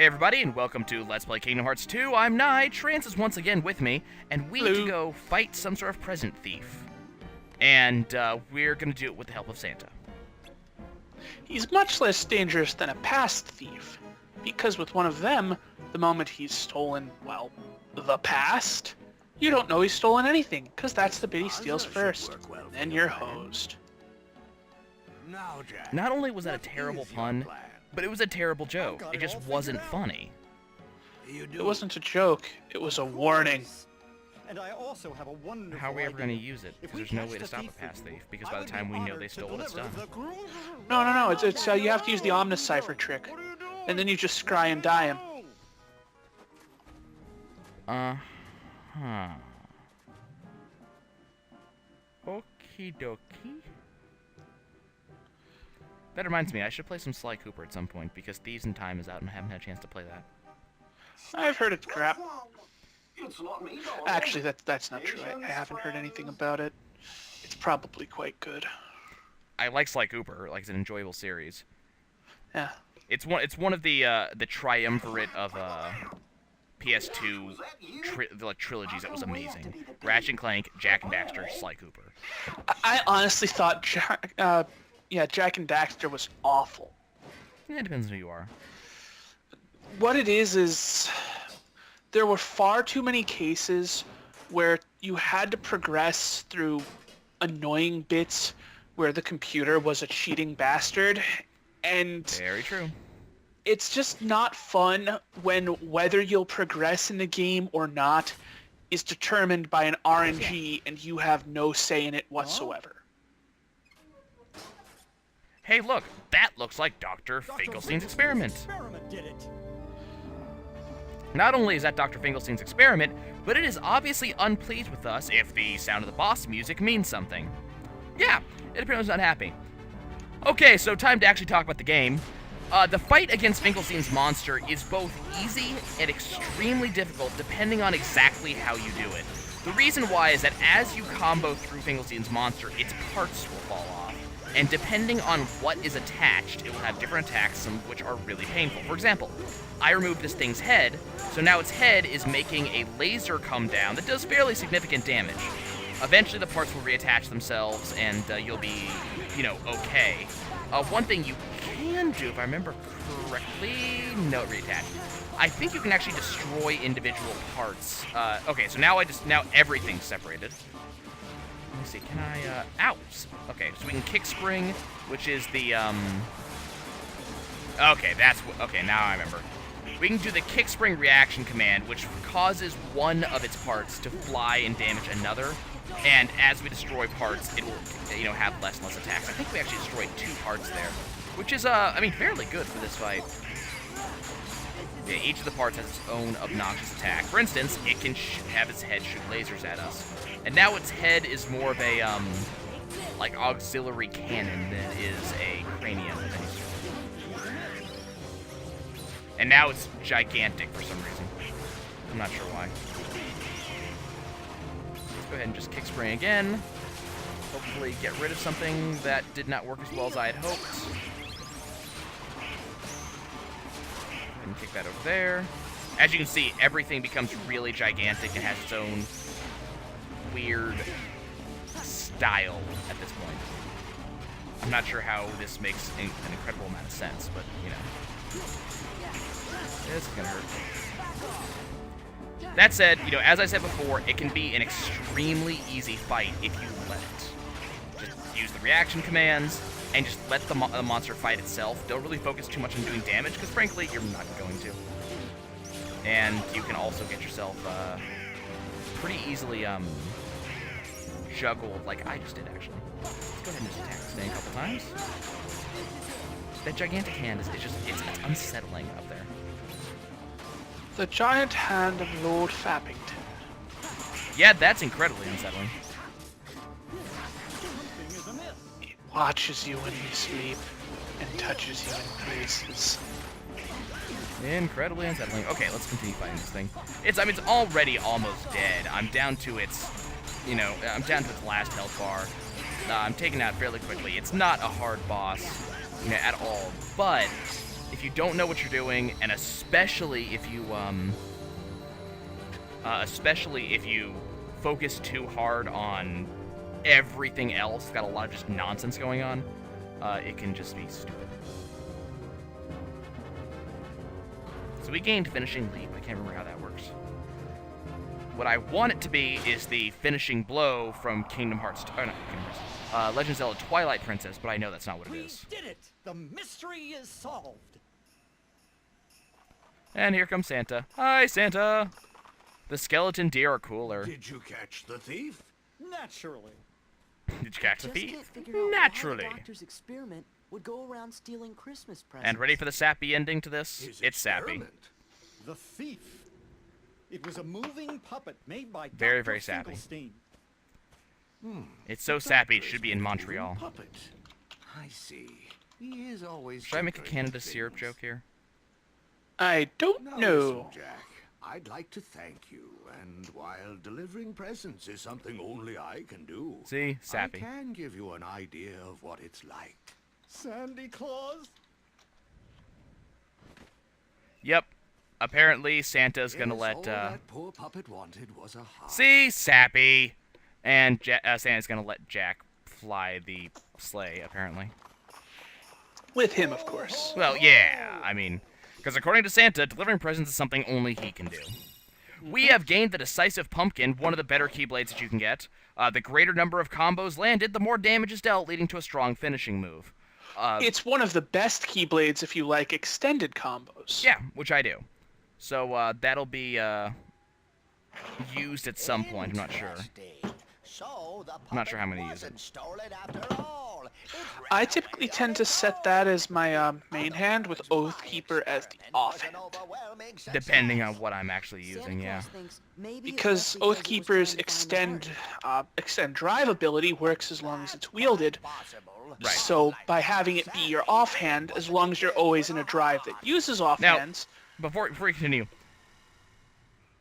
Hey everybody, and welcome to Let's Play Kingdom Hearts 2. I'm Nye, Trance is once again with me, and we need to go fight some sort of present thief. And we're gonna do it with the help of Santa. He's much less dangerous than a past thief, because with one of them, the moment he's stolen, well, the past, you don't know he's stolen anything, because that's the bit he steals first. Then you're hosed. Not only was that a terrible pun, but it was a terrible joke. It just wasn't funny. It wasn't a joke, it was a warning. How are we ever going to use it? Because there's no way to stop a past thief, because by the time we know they stole it, it's done. No, it's you have to use the Omnicipher trick, and then you just scry and die him. Uh-huh. Okie dokie. That reminds me, I should play some Sly Cooper at some point, because Thieves in Time is out and I haven't had a chance to play that. I've heard it's crap. Actually, that's not true. I haven't heard anything about it. It's probably quite good. I like Sly Cooper. Like, it's an enjoyable series. Yeah. It's one of the triumvirate of PS2 trilogies that was amazing. Ratchet and Clank, Jak and Daxter, Sly Cooper. I honestly thought Jak and Daxter was awful. Yeah, it depends on who you are. What it is there were far too many cases where you had to progress through annoying bits where the computer was a cheating bastard, and very true. It's just not fun when whether you'll progress in the game or not is determined by an RNG and you have no say in it whatsoever. Hey, look! That looks like Dr. Finkelstein's experiment. Not only is that Dr. Finkelstein's experiment, but it is obviously unpleased with us if the Sound of the Boss music means something. Yeah, it apparently was not happy. Okay, so time to actually talk about the game. The fight against Finkelstein's monster is both easy and extremely difficult depending on exactly how you do it. The reason why is that as you combo through Finkelstein's monster, its parts will fall off. And depending on what is attached, it will have different attacks, some of which are really painful. For example, I removed this thing's head, so now its head is making a laser come down that does fairly significant damage. Eventually the parts will reattach themselves, and you'll be, okay. One thing you can do, if I remember correctly, no, reattach. I think you can actually destroy individual parts. Okay, so now everything's separated. Let me see, can I, ow! Okay, so we can kick spring, which is the, okay, okay, now I remember. We can do the kick spring reaction command, which causes one of its parts to fly and damage another, and as we destroy parts, it will, have less and less attacks. I think we actually destroyed 2 parts there, which is, fairly good for this fight. Yeah, each of the parts has its own obnoxious attack. For instance, it can have its head shoot lasers at us. And now its head is more of a, auxiliary cannon than it is a cranium of any sort. And now it's gigantic for some reason. I'm not sure why. Let's go ahead and just kick spring again. Hopefully get rid of something that did not work as well as I had hoped. And kick that over there. As you can see, everything becomes really gigantic and has its own weird style at this point. I'm not sure how this makes an incredible amount of sense, but, it's gonna hurt. That said, as I said before, it can be an extremely easy fight if you let it. Just use the reaction commands, and just let the monster fight itself. Don't really focus too much on doing damage, because frankly, you're not going to. And you can also get yourself, pretty easily, juggled, like I just did, actually. Let's go ahead and just attack this thing a couple times. That gigantic hand it's unsettling up there. The giant hand of Lord Fappington. Yeah, that's incredibly unsettling. It watches you when you sleep and touches you in places. Incredibly unsettling. Okay, let's continue fighting this thing. It's already almost dead. I'm down to its last health bar. I'm taking it out fairly quickly. It's not a hard boss, at all, but if you don't know what you're doing, and especially if you focus too hard on everything else, got a lot of just nonsense going on, it can just be stupid. So we gained finishing leap. I can't remember how that works. What I want it to be is the finishing blow from Kingdom Hearts, not Kingdom Hearts, Legend of Zelda Twilight Princess, but I know that's not what it is. We did it! The mystery is solved. And here comes Santa. Hi, Santa! The skeleton deer are cooler. Did you catch the thief? Naturally. Did you catch the Just thief? can't figure out Naturally. why the doctor's experiment would go around stealing Christmas presents. And ready for the sappy ending to this? His It's sappy. experiment. The thief. It was a moving puppet made by Very, Dr. very sappy. Finklestein. It's so sappy it should be in Montreal. Puppet. I see. He is always. Should I make a tinkering Canada with syrup things. joke here? I don't Now know. listen, Jack. I'd like to thank you, and while delivering presents is something only I can do, See? Sappy. I can give you an idea of what it's like. Sandy Claus? Yep. Apparently, Santa's gonna Yes, let, all that poor puppet wanted was a heart. See? Sappy! And Santa's gonna let Jack fly the sleigh, apparently. With him, of course. Well, yeah, I mean, because according to Santa, delivering presents is something only he can do. We have gained the Decisive Pumpkin, one of the better Keyblades that you can get. The greater number of combos landed, the more damage is dealt, leading to a strong finishing move. It's one of the best Keyblades if you like extended combos. Yeah, which I do. So that'll be used at some point, I'm not sure. I'm not sure how I'm going to use it. I typically tend to set that as my main hand, with Oathkeeper as the offhand. Depending on what I'm actually Santa using, yeah. Claus thinks maybe it's Because just because he was trying Oathkeeper's to find the heart. extend drive ability works as long as it's wielded. Right. So by having it be your offhand, as long as you're always in a drive that uses offhands, Before we continue,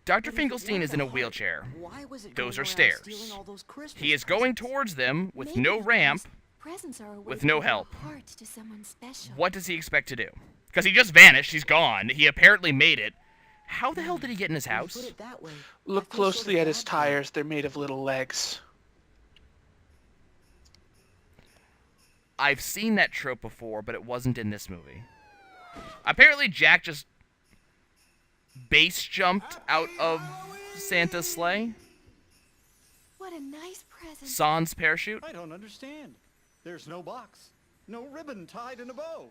Dr. But if it Finkelstein was is in a heart, wheelchair. why was it Those going are around stairs. stealing all those Christmas He is going presents? towards them with Maybe no because ramp. presents are a way with to no give a help. heart to someone special. What does he expect to do? Because he just vanished, he's gone. He apparently made it. How the hell did he get in his When you house? put it that way, look I feel closely sort of at his bad for him. tires. They're made of little legs. I've seen that trope before, but it wasn't in this movie. Apparently Jack just base jumped out of Santa's sleigh. What a nice present. Sans parachute. I don't understand. There's no box. No ribbon tied in a bow.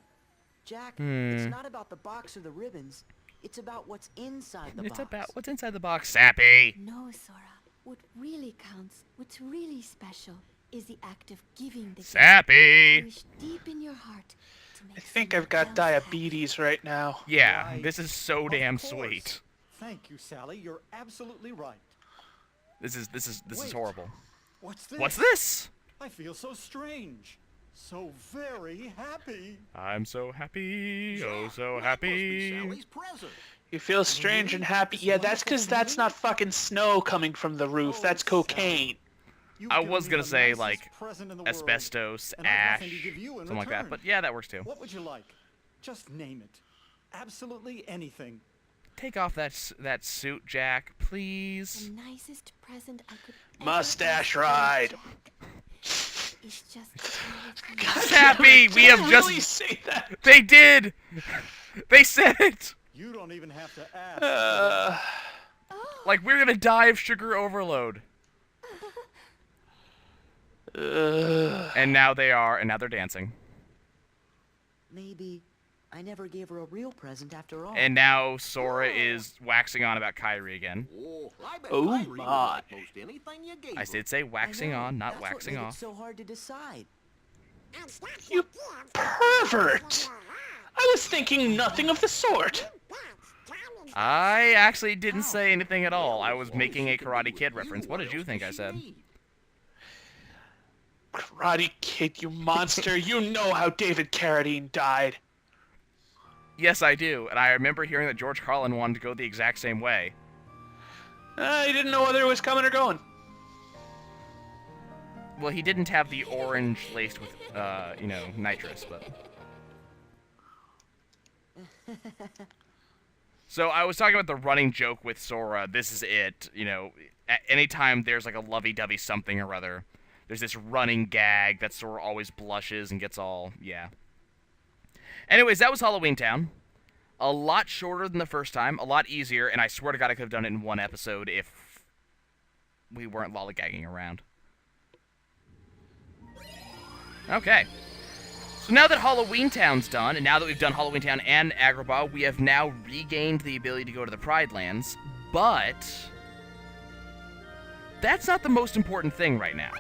Jack, it's not about the box or the ribbons. It's about what's inside the It's box. about what's inside the box. Sappy. No, Sora. What really counts, what's really special, is the act of giving the gift. Sappy. Wish deep in your heart to make I think someone I've got else diabetes right now. Yeah, Right. this is so Of damn course. sweet. Thank you, Sally. You're absolutely right. This is Wait. horrible. What's this? What's this? I feel so strange. So very happy. I'm so happy. Oh, so That must be happy. Sally's present. You feel strange and happy. Yeah, that's because that's not fucking snow coming from the roof. Oh, That's cocaine. You've I given was me gonna the say, nicest like, present in the world, Asbestos, and I've ash, nothing to give you in something like that. return. But yeah, that works too. What would you like? Just name it. Absolutely anything. Take off that suit, Jack, please. The nicest present I could ever Mustache ask for, ride. Jack, is just to tell you God Sappy, damn it, we did have I just- really say that. They did. They said it. You don't even have to ask. Like we're gonna die of sugar overload. And now they are, and now they're dancing. Maybe I never gave her a real present after all. And now Sora is waxing on about Kyrie again. Oh, I bet Oh Kyrie would my. like most anything you gave I her. did say I waxing know, on, not that's what waxing made it off. so hard to decide. You pervert. I was thinking nothing of the sort. I actually didn't say anything at all. I was making a Karate Kid reference. What did you think I said? Karate Kid, you monster. You know how David Carradine died. Yes, I do. And I remember hearing that George Carlin wanted to go the exact same way. He didn't know whether it was coming or going. Well, he didn't have the orange laced with, nitrous, but... So I was talking about the running joke with Sora. This is it. You know, at any time there's like a lovey-dovey something or other, there's this running gag that Sora always blushes and gets all, yeah. Anyways, that was Halloween Town. A lot shorter than the first time, a lot easier, and I swear to God I could have done it in one episode if we weren't lollygagging around. Okay. So now that Halloween Town's done, and now that we've done Halloween Town and Agrabah, we have now regained the ability to go to the Pride Lands, but that's not the most important thing right now.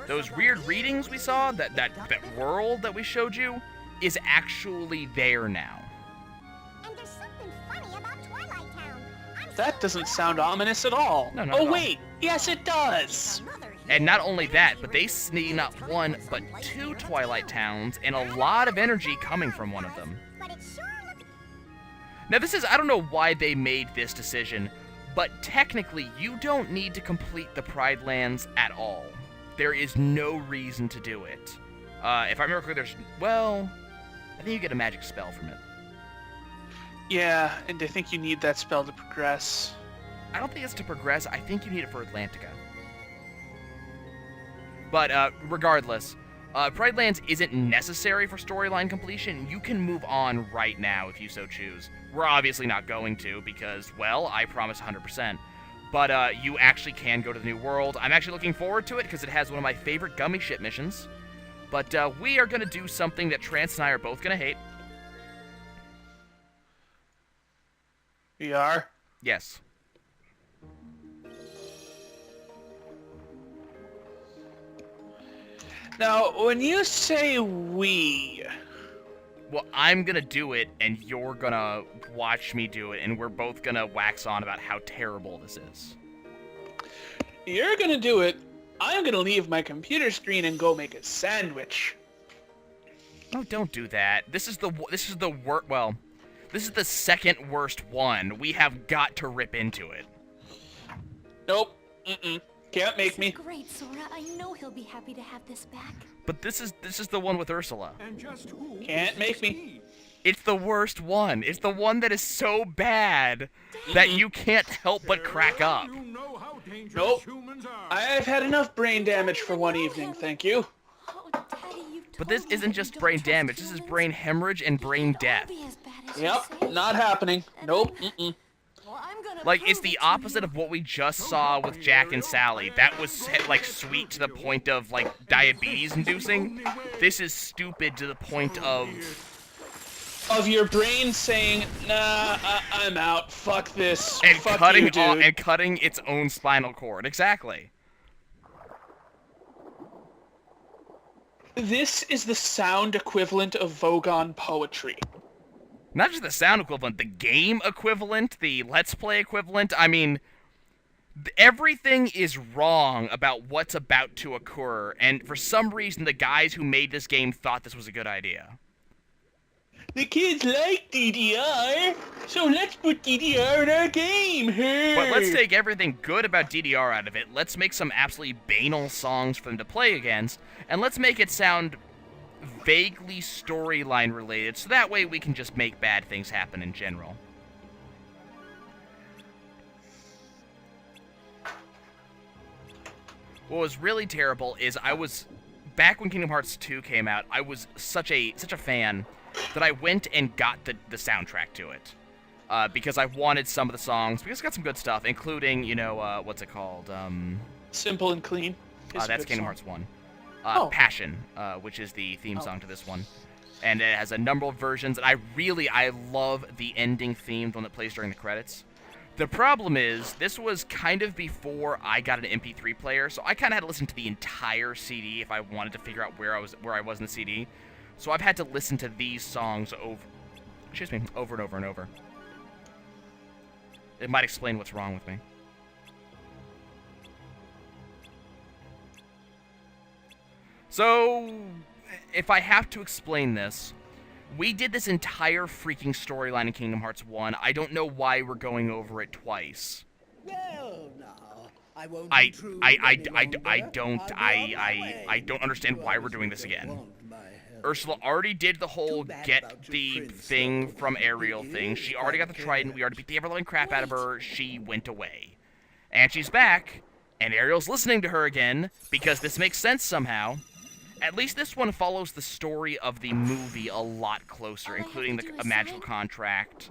Those weird readings we saw, that world that we showed you, is actually there now. And there's something funny about Twilight Town. That doesn't sound ominous at all. No, not oh at all. wait, yes it does. And not only that, but they need not one, but 2 Twilight Towns, and a lot of energy coming from one of them. But it sure looks... Now this is, I don't know why they made this decision, but technically you don't need to complete the Pride Lands at all. There is no reason to do it. If I remember correctly, there's, well, I think you get a magic spell from it. Yeah, and I think you need that spell to progress. I don't think it's to progress, I think you need it for Atlantica. But regardless, Pride Lands isn't necessary for storyline completion. You can move on right now if you so choose. We're obviously not going to because, well, I promise 100%. But you actually can go to the New World. I'm actually looking forward to it because it has one of my favorite gummy ship missions. But we are going to do something that Trance and I are both going to hate. We are? Yes. Now, when you say we... Well, I'm going to do it, and you're going to watch me do it, and we're both going to wax on about how terrible this is. You're gonna do it. I'm gonna leave my computer screen and go make a sandwich. Oh, don't do that. This is the worst. Well, this is the second worst one. We have got to rip into it. Nope. Can't make This me. is great, Sora. I know he'll be happy to have this back. But this is the one with Ursula. And just who Can't is make me. Steve? It's the worst one. It's the one that is so bad that you can't help but crack up. You know how dangerous Nope. humans are. I've had enough brain damage for one evening, thank you. Oh, Daddy, you But this told me isn't that just you brain don't trust damage. This is humans. brain hemorrhage and brain It can't death. all be as bad as you Yep, say. not happening. And Nope. Well, I'm gonna Like, prove it's the it to opposite you. of what we just saw with Jack and Sally. That was, like, sweet to the point of, like, diabetes-inducing. This is stupid to the point of... Of your brain saying, nah, I'm out. Fuck this. And Fuck cutting you, dude. off, and cutting its own spinal cord. Exactly. This is the sound equivalent of Vogon poetry. Not just the sound equivalent, the game equivalent, the Let's Play equivalent. I mean, everything is wrong about what's about to occur, and for some reason the guys who made this game thought this was a good idea. The kids like DDR, so let's put DDR in our game. But let's take everything good about DDR out of it, let's make some absolutely banal songs for them to play against, and let's make it sound vaguely storyline related, so that way we can just make bad things happen in general. What was really terrible is back when Kingdom Hearts 2 came out, I was such a fan that I went and got the soundtrack to it. Because I wanted some of the songs, because it's got some good stuff, including, you know, what's it called? Simple and clean. is a That's good Kingdom song. Hearts 1. Oh. Passion, which is the theme song to this one. And it has a number of versions, and I love the ending theme, the one that plays during the credits. The problem is, this was kind of before I got an MP3 player, so I kind of had to listen to the entire CD if I wanted to figure out where I was in the CD. So I've had to listen to these songs over and over and over. It might explain what's wrong with me. So, if I have to explain this, we did this entire freaking storyline in Kingdom Hearts 1. I don't know why we're going over it twice. Well, now, I won't I intrude I any longer. don't I'll go on my way. I don't understand why we're doing this again. Want my help. Ursula already did the whole Too bad get about your the prince, thing though. from Ariel thing. She already got the trident. We already beat the ever-loving crap out of her. She went away. And she's back, and Ariel's listening to her again, because this makes sense somehow. At least this one follows the story of the movie a lot closer, All I have including to do a is magical sign? contract,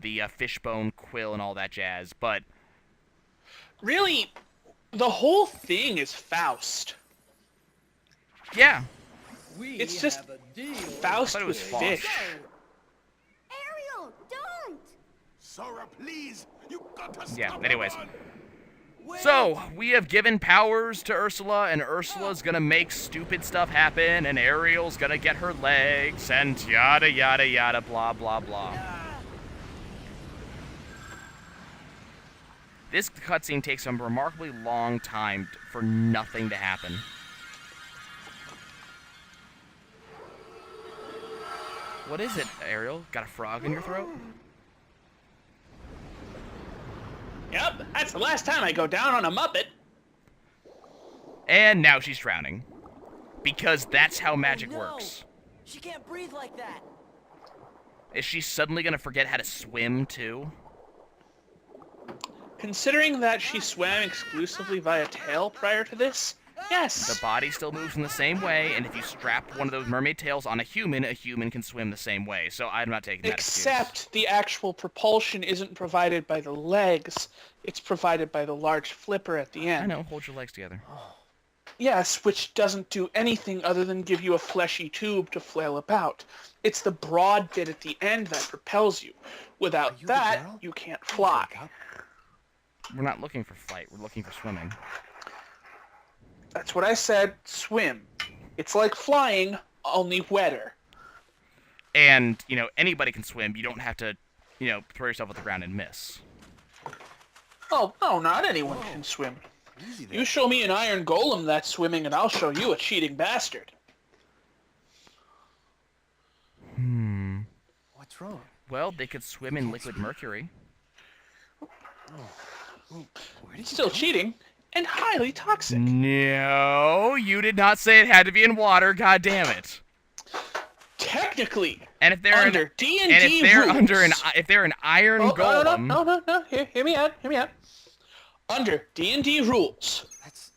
the fishbone quill, and all that jazz. But Really, the whole thing is Faust. yeah, We It's just have a deal. Faust thought it was with Faust. fish. Ariel, don't! Sora, please! You got to stop yeah. her, Anyways, man. so we have given powers to Ursula, and Ursula's gonna make stupid stuff happen, and Ariel's gonna get her legs, and yada yada yada, blah blah blah. This cutscene takes a remarkably long time for nothing to happen. What is it, Ariel? Got a frog in your throat? Yep, that's the last time I go down on a Muppet. And now she's drowning. Because that's how magic No. works. She can't breathe like that. Is she suddenly gonna forget how to swim, too? Considering that she swam exclusively via tail prior to this, yes. The body still moves in the same way, and if you strap one of those mermaid tails on a human can swim the same way. So I'm not taking that excuse. Except the actual propulsion isn't provided by the legs. It's provided by the large flipper at the end. I know, hold your legs together. Yes, which doesn't do anything other than give you a fleshy tube to flail about. It's the broad bit at the end that propels you. Without that, you can't fly. We're not looking for flight, we're looking for swimming. That's what I said, swim. It's like flying, only wetter. And, anybody can swim. You don't have to, throw yourself at the ground and miss. Oh, no, not anyone can swim. You show me an iron golem that's swimming and I'll show you a cheating bastard. What's wrong? Well, they could swim in liquid mercury. Still cheating and highly toxic. No, you did not say it had to be in water, god damn it. Technically, And if they're under D&D and if they're rules, if they're an iron Oh, golem, no. Hear me out. Under D&D rules, That's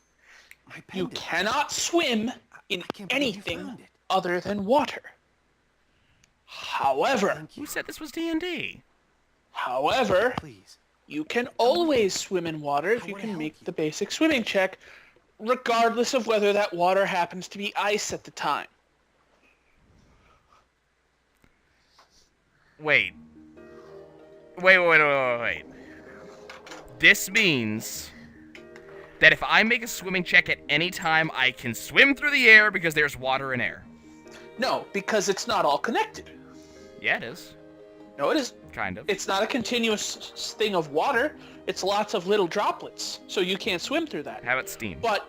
my you pendant. cannot swim in can't believe you anything found it. other than water. However, who said this was D&D? Please. you can always swim in water if you can make the basic swimming check, regardless of whether that water happens to be ice at the time. Wait. This means that if I make a swimming check at any time, I can swim through the air because there's water and air. No, because it's not all connected. Yeah, it is. No, it is. Kind of. It's not a continuous thing of water. It's lots of little droplets, so you can't swim through that. How about steam? But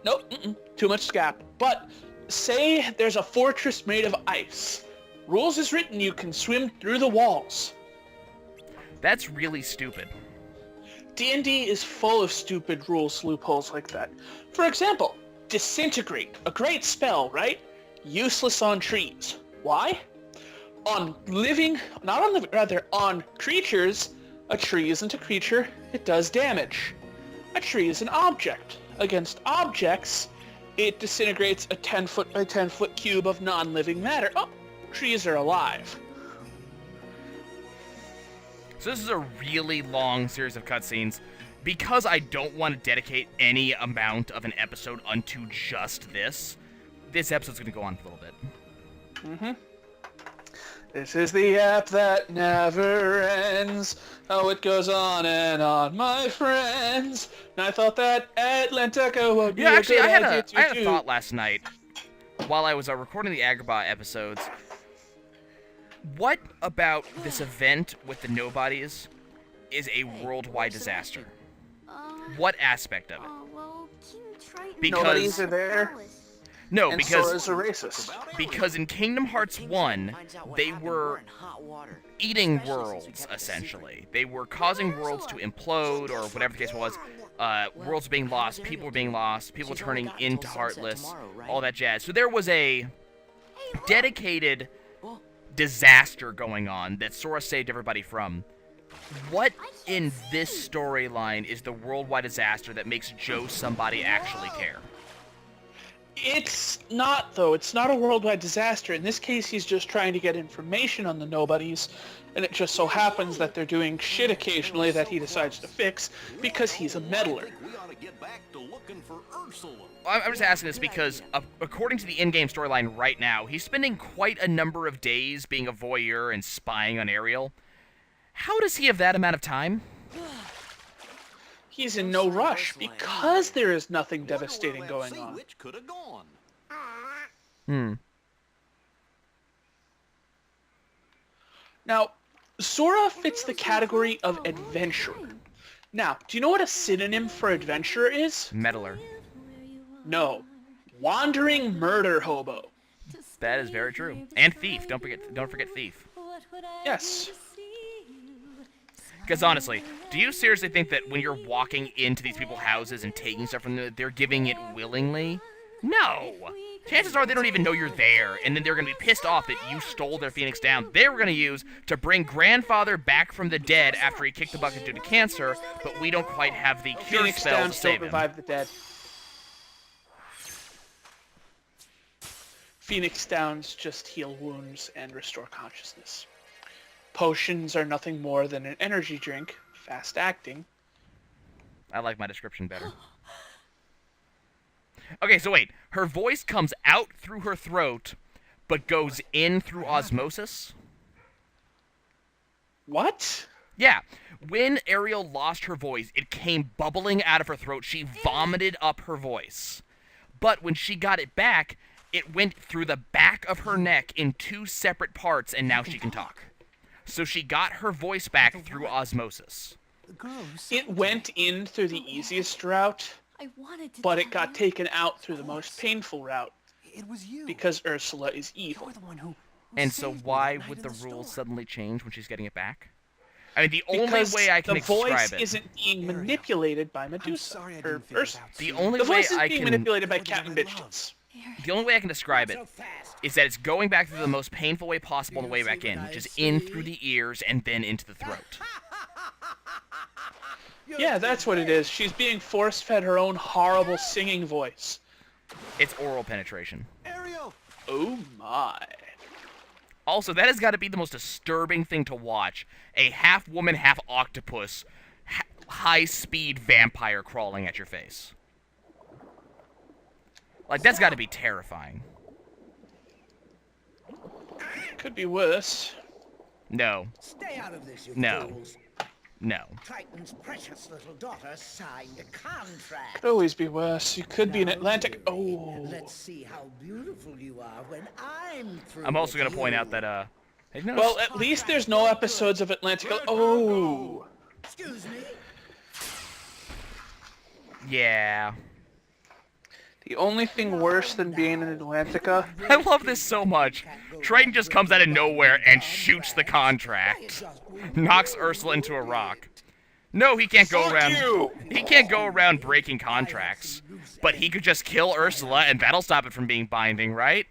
nope, too much scap. But say there's a fortress made of ice. Rules is written you can swim through the walls. That's really stupid. D&D is full of stupid rules loopholes like that. For example, disintegrate, a great spell, right? Useless on trees. Why? On creatures, a tree isn't a creature, it does damage. A tree is an object. Against objects, it disintegrates a 10-foot by 10-foot cube of non-living matter. Oh, trees are alive. So this is a really long series of cutscenes. Because I don't want to dedicate any amount of an episode unto just this episode's going to go on for a little bit. This is the app that never ends. Oh, it goes on and on, my friends. And I thought that Atlantica would be Yeah, a actually, good I had idea a to do. thought last night while I was recording the Agrabah episodes. What about this event with the nobodies is a worldwide disaster? What aspect of it? Well, King Triton... Because- Nobodies are there, No, and because Sora's a racist. because in Kingdom Hearts 1, they were eating worlds, essentially. They were causing worlds to implode, or whatever the case was, worlds being lost, people being lost, people she's only turning got until into sunset Heartless, tomorrow, right? all that jazz. So there was a dedicated Well, disaster going on that Sora saved everybody from. What in this storyline is the worldwide disaster that makes Joe somebody actually care? It's not, though. It's not a worldwide disaster. In this case, he's just trying to get information on the nobodies, and it just so happens that they're doing shit occasionally that he decides to fix because he's a meddler. We ought to get back to looking for Ursula. I'm just asking this because, according to the in-game storyline right now, he's spending quite a number of days being a voyeur and spying on Ariel. How does he have that amount of time? He's in no rush because there is nothing devastating going on. Which could have gone. Now, Sora fits the category of adventurer. Now, do you know what a synonym for adventurer is? Meddler. No. Wandering murder hobo. That is very true. And thief. Don't forget thief. Yes. Because honestly, do you seriously think that when you're walking into these people's houses and taking stuff from them, they're giving it willingly? No! Chances are they don't even know you're there, and then they're going to be pissed off that you stole their Phoenix Down they were going to use to bring grandfather back from the dead after he kicked the bucket due to cancer, but we don't quite have the cure Phoenix spell to Downs save don't him. revive the dead. Phoenix Downs just heal wounds and restore consciousness. Potions are nothing more than an energy drink, fast acting. I like my description better. Okay, so wait. Her voice comes out through her throat, but goes in through osmosis? What? Yeah. When Ariel lost her voice, it came bubbling out of her throat. She vomited up her voice. But when she got it back, it went through the back of her neck in 2 separate parts, and now she can talk. So she got her voice back through osmosis. It went in through the easiest route, I wanted to but it tell got you. taken out through the most painful route, It was you. because Ursula is evil. You're the one who And so saved me why that night would in the store. rules suddenly change when she's getting it back? I mean, the only Because way I can the describe voice it... isn't being manipulated by Medusa, sorry I or didn't figure it Ursula. out The sooner. only The way voice is I being can... manipulated by Before Captain you read Bitches. The only way I can describe it is that it's going back through the most painful way possible on the way back in, which is in through the ears and then into the throat. Yeah, that's what it is. She's being force-fed her own horrible singing voice. It's oral penetration. Ariel! Oh my. Also, that has got to be the most disturbing thing to watch. A half-woman, half-octopus, high-speed vampire crawling at your face. Like, that's got to be terrifying. Could be worse. No. Stay out of this, you No. fools. No. Triton's precious little daughter signed a contract. Could always be worse. You could be an Now, Atlantic. dearie, Oh. Let's see how beautiful you are when I'm through. I'm also with going to point you. out that, have you noticed- Well, at least there's no episodes of Atlantica. Oh. Excuse me. Yeah. The only thing worse than being in Atlantica. I love this so much. Triton just comes out of nowhere and shoots the contract. Knocks Ursula into a rock. No, he can't go Fuck around... you! He can't go around breaking contracts. But he could just kill Ursula, and that'll stop it from being binding, right?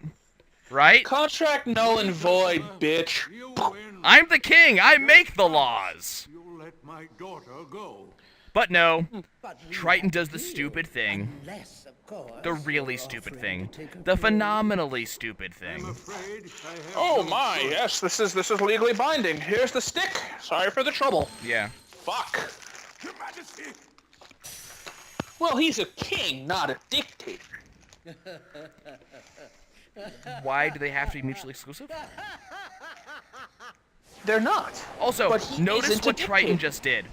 Right? Contract null and void, bitch. You win. I'm the king! I make the laws! You'll let my daughter go. But no, But we Triton have does the to stupid deal, thing. unless, of course, The really you're stupid offering thing. to take a The plea. phenomenally stupid I'm thing. afraid I have Oh no my, choice. yes, this is legally binding. Here's the stick. Sorry for the trouble. Yeah. Fuck. Your Majesty. Well, he's a king, not a dictator. Why do they have to be mutually exclusive? They're not. Also, But he notice isn't a what Triton dictator. just did.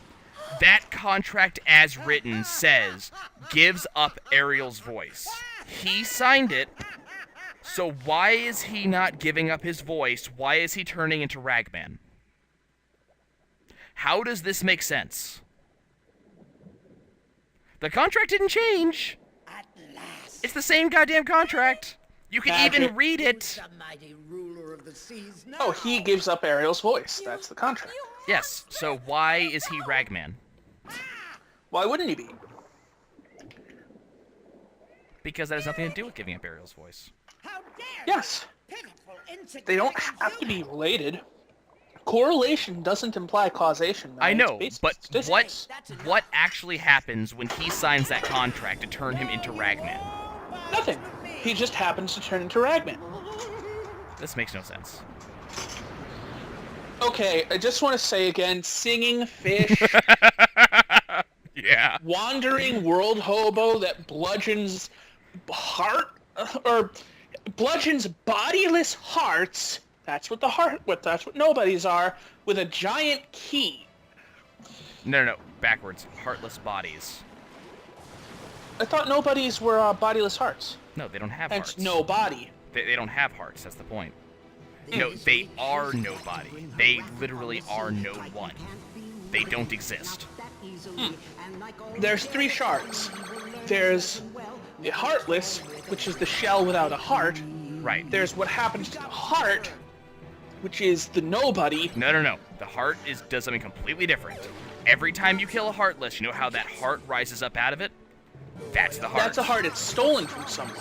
That contract as written says, gives up Ariel's voice. He signed it, so why is he not giving up his voice? Why is he turning into Ragman? How does this make sense? The contract didn't change. At last. It's the same goddamn contract. You can Magic. even read it. The mighty ruler of the seas now. Oh, he gives up Ariel's voice. That's the contract. Yes, so why is he Ragman? Why wouldn't he be? Because that has nothing to do with giving up Ariel's voice. How dare Yes. you? Pitiful, They don't insignificant have to be human. related. Correlation doesn't imply causation. I It's know, basic but statistics. what actually happens when he signs that contract to turn him into Ragman? Nothing. He just happens to turn into Ragman. This makes no sense. Okay, I just want to say again, singing fish, Yeah. wandering world hobo that bludgeons bludgeons bodiless hearts. That's what that's what nobodies are, with a giant key. No, backwards. Heartless bodies. I thought nobodies were bodiless hearts. No, they don't have Hence, hearts. no body. They don't have hearts, that's the point. No, they are nobody. They literally are no one. They don't exist. There's 3 shards. There's the heartless, which is the shell without a heart. Right. There's what happens to the heart, which is the nobody. No. The heart does something completely different. Every time you kill a heartless, you know how that heart rises up out of it? That's the heart. That's a heart it's stolen from someone.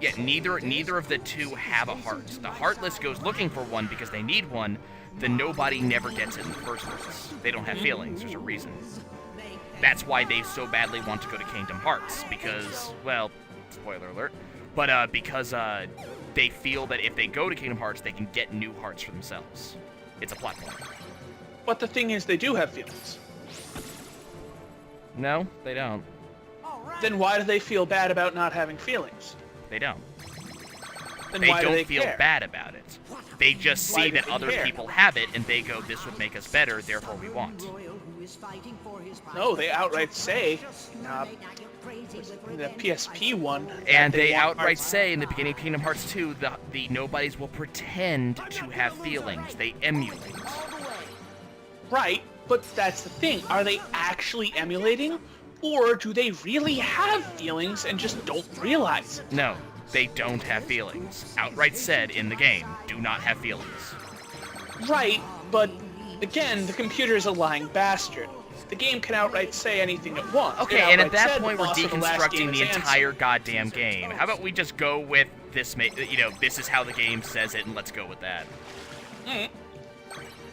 Yeah, neither of the two have a heart. The heartless goes looking for one because they need one. The nobody never gets it in the first place. They don't have feelings. There's a reason. That's why they so badly want to go to Kingdom Hearts, because, well, spoiler alert, but because they feel that if they go to Kingdom Hearts, they can get new hearts for themselves. It's a plot point. But the thing is, they do have feelings. No, they don't. Then why do they feel bad about not having feelings? They don't. Then They why do don't they feel care? bad about it. They just Why see do that they other care? people have it, and they go, this would make us better, therefore we want. No, they outright say, the PSP one. And that they want outright hearts. say in the beginning of Kingdom Hearts 2, the nobodies will pretend to have feelings. They emulate. Right, but that's the thing. Are they actually emulating? Or do they really have feelings and just don't realize it? No, they don't have feelings. Outright said in the game, do not have feelings. Right, but again, the computer is a lying bastard. The game can outright say anything it wants. Okay, It and at outright that said point we're boss of the last game deconstructing the is Ansem. entire goddamn game. How about we just go with this, this is how the game says it, and let's go with that.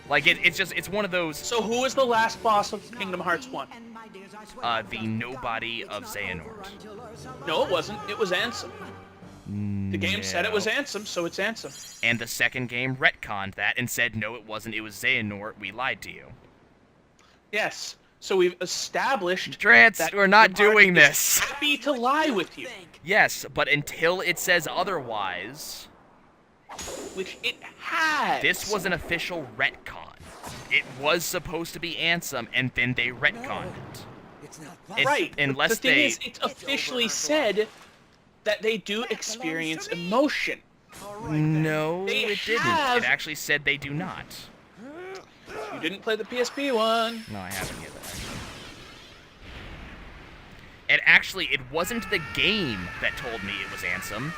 Like, it's one of those, So who was the last boss of Kingdom Hearts 1? the nobody of Xehanort. No, it wasn't. It was Ansem. The game said it was Ansem, so it's Ansem. And the second game retconned that and said, no, it wasn't, it was Xehanort, we lied to you. Yes. So we've established Trance, that we're not Kingdom Hearts doing is this. happy to lie with you, Yes, but until it says otherwise, which it has. this was an official retcon. It was supposed to be Ansem, and then they retconned it. It's- Right. Unless the thing they... is, it's officially said that they do experience emotion. No, They it didn't. have- It actually said they do not. You didn't play the PSP one. No, I haven't yet. And actually, it wasn't the game that told me it was Ansem.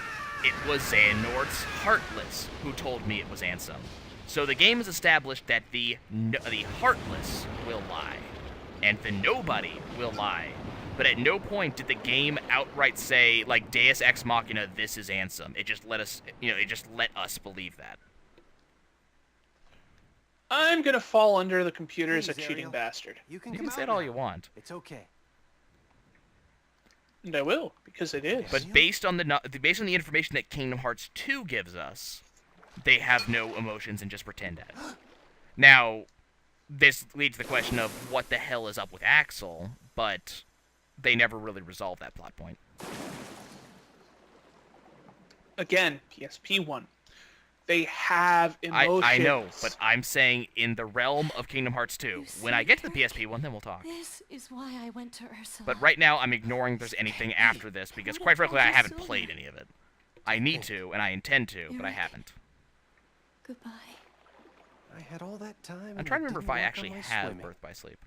It was Xehanort's Heartless who told me it was Ansem. So the game has established that the Heartless will lie, and the Nobody will lie. But at no point did the game outright say, like, Deus Ex Machina, this is Ansem. It just let us, it just let us believe that. I'm gonna fall under the computer as a Please, cheating Ariel. bastard. You can You come can say out it all now. you want. It's okay. And I will, because it is. But based on the information that Kingdom Hearts 2 gives us, they have no emotions and just pretend at it. Now, this leads to the question of what the hell is up with Axel, but they never really resolved that plot point. Again, PSP one. They have emotions. I know, but I'm saying in the realm of Kingdom Hearts 2. When I get to the PSP one, then we'll talk. This is why I went to Ursula. But right now, I'm ignoring there's anything after this, because quite frankly, I haven't played any of it. I need to, and I intend to, but I haven't. Goodbye. I had all that time. I'm trying to remember if I actually have Birth by Sleep.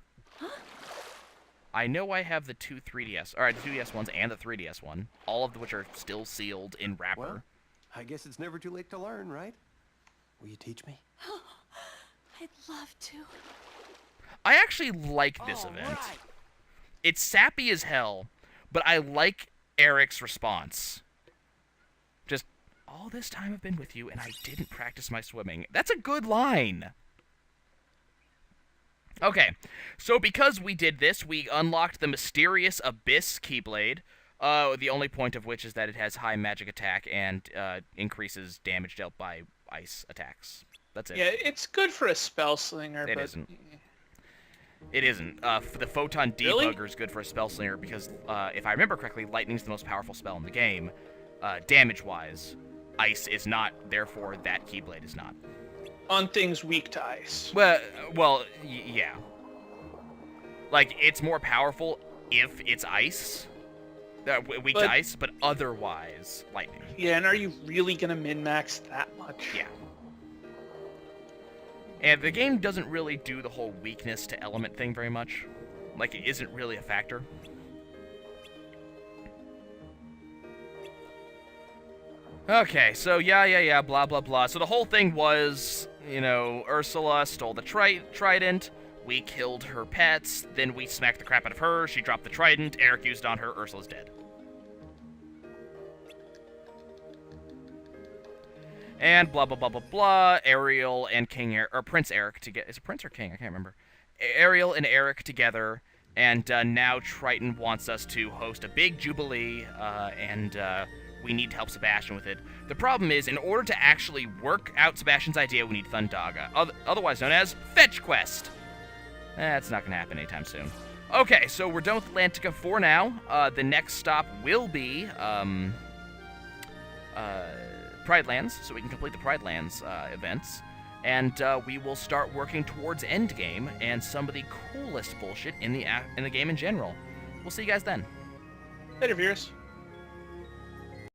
I know I have the two 3DS, or the 2DS ones and the 3DS one, all of which are still sealed in wrapper. Well, I guess it's never too late to learn, right? Will you teach me? I'd love to. I actually like this event. It's sappy as hell, but I like Eric's response. Just, all this time I've been with you, and I didn't practice my swimming. That's a good line. Okay, so because we did this, we unlocked the mysterious Abyss Keyblade, the only point of which is that it has high magic attack and increases damage dealt by ice attacks. That's it. Yeah, it's good for a spell slinger, It but... isn't. It isn't. The Photon Really? Debugger is good for a spell slinger because, if I remember correctly, lightning's the most powerful spell in the game. Damage-wise, ice is not, therefore that Keyblade is not. On things weak to ice. Well, yeah. Like, it's more powerful if it's ice, weak to ice, but otherwise, lightning. Yeah, and are you really gonna min-max that much? Yeah. And the game doesn't really do the whole weakness to element thing very much. Like, it isn't really a factor. Okay, so yeah, blah, blah, blah. So the whole thing was, you know, Ursula stole the trident, we killed her pets, then we smacked the crap out of her, she dropped the trident, Eric used it on her, Ursula's dead. And blah, blah, blah, blah, blah, Ariel and Prince Eric together. Is it Prince or King? I can't remember. Ariel and Eric together, and now Triton wants us to host a big jubilee, and we need to help Sebastian with it. The problem is, in order to actually work out Sebastian's idea, we need Thundaga, otherwise known as Fetch Quest. That's not going to happen anytime soon. Okay, so we're done with Atlantica for now. The next stop will be Pride Lands, so we can complete the Pride Lands events. And we will start working towards Endgame and some of the coolest bullshit in the game in general. We'll see you guys then. Later, viewers.